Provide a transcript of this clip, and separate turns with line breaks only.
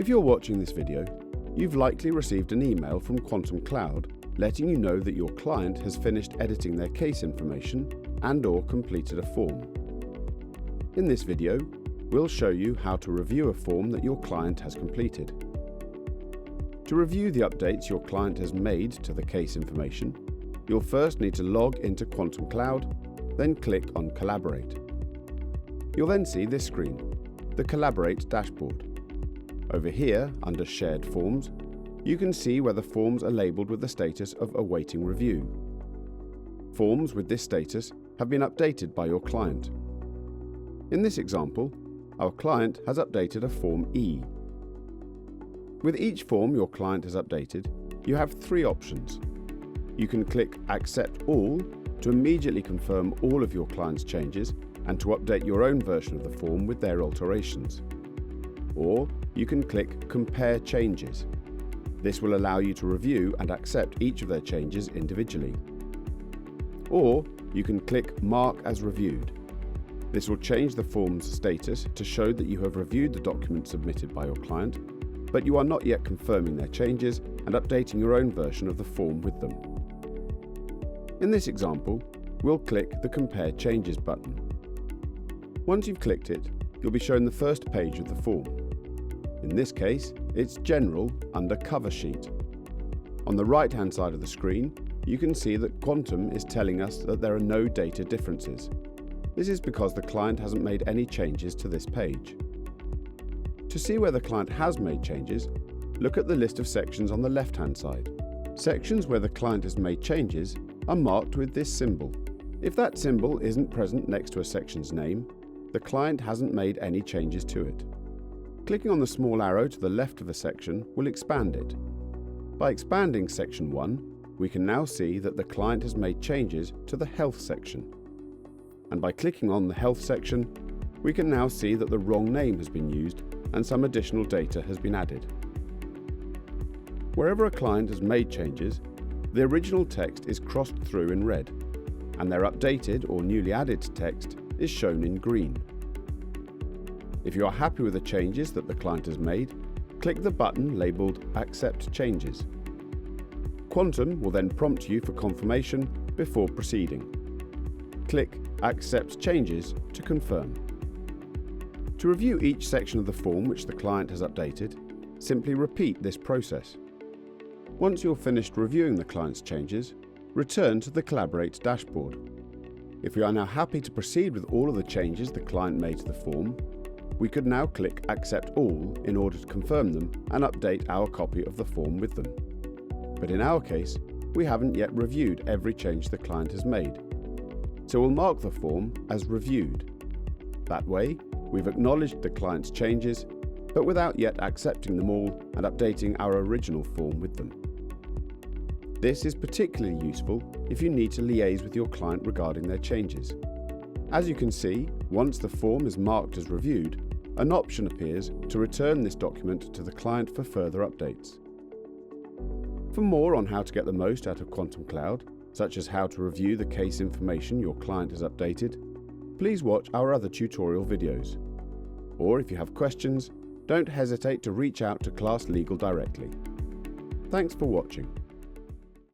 If you're watching this video, you've likely received an email from Quantum Cloud letting you know that your client has finished editing their case information and/or completed a form. In this video, we'll show you how to review a form that your client has completed. To review the updates your client has made to the case information, you'll first need to log into Quantum Cloud, then click on Collaborate. You'll then see this screen, the Collaborate dashboard. Over here, under Shared Forms, you can see whether forms are labelled with the status of awaiting review. Forms with this status have been updated by your client. In this example, our client has updated a Form E. With each form your client has updated, you have three options. You can click Accept All to immediately confirm all of your client's changes and to update your own version of the form with their alterations. Or you can click Compare Changes. This will allow you to review and accept each of their changes individually. Or you can click Mark as Reviewed. This will change the form's status to show that you have reviewed the document submitted by your client, but you are not yet confirming their changes and updating your own version of the form with them. In this example, we'll click the Compare Changes button. Once you've clicked it, you'll be shown the first page of the form. In this case, it's General under Cover Sheet. On the right-hand side of the screen, you can see that Quantum is telling us that there are no data differences. This is because the client hasn't made any changes to this page. To see where the client has made changes, look at the list of sections on the left-hand side. Sections where the client has made changes are marked with this symbol. If that symbol isn't present next to a section's name, the client hasn't made any changes to it. Clicking on the small arrow to the left of a section will expand it. By expanding Section 1, we can now see that the client has made changes to the Health section. And by clicking on the Health section, we can now see that the wrong name has been used and some additional data has been added. Wherever a client has made changes, the original text is crossed through in red, and their updated or newly added text is shown in green. If you are happy with the changes that the client has made, click the button labelled Accept Changes. Quantum will then prompt you for confirmation before proceeding. Click Accept Changes to confirm. To review each section of the form which the client has updated, simply repeat this process. Once you're finished reviewing the client's changes, return to the Collaborate dashboard. If we are now happy to proceed with all of the changes the client made to the form, we could now click Accept All in order to confirm them and update our copy of the form with them. But in our case, we haven't yet reviewed every change the client has made. So we'll mark the form as Reviewed. That way, we've acknowledged the client's changes, but without yet accepting them all and updating our original form with them. This is particularly useful if you need to liaise with your client regarding their changes. As you can see, once the form is marked as reviewed, an option appears to return this document to the client for further updates. For more on how to get the most out of Quantum Cloud, such as how to review the case information your client has updated, please watch our other tutorial videos. Or if you have questions, don't hesitate to reach out to Class Legal directly. Thanks for watching.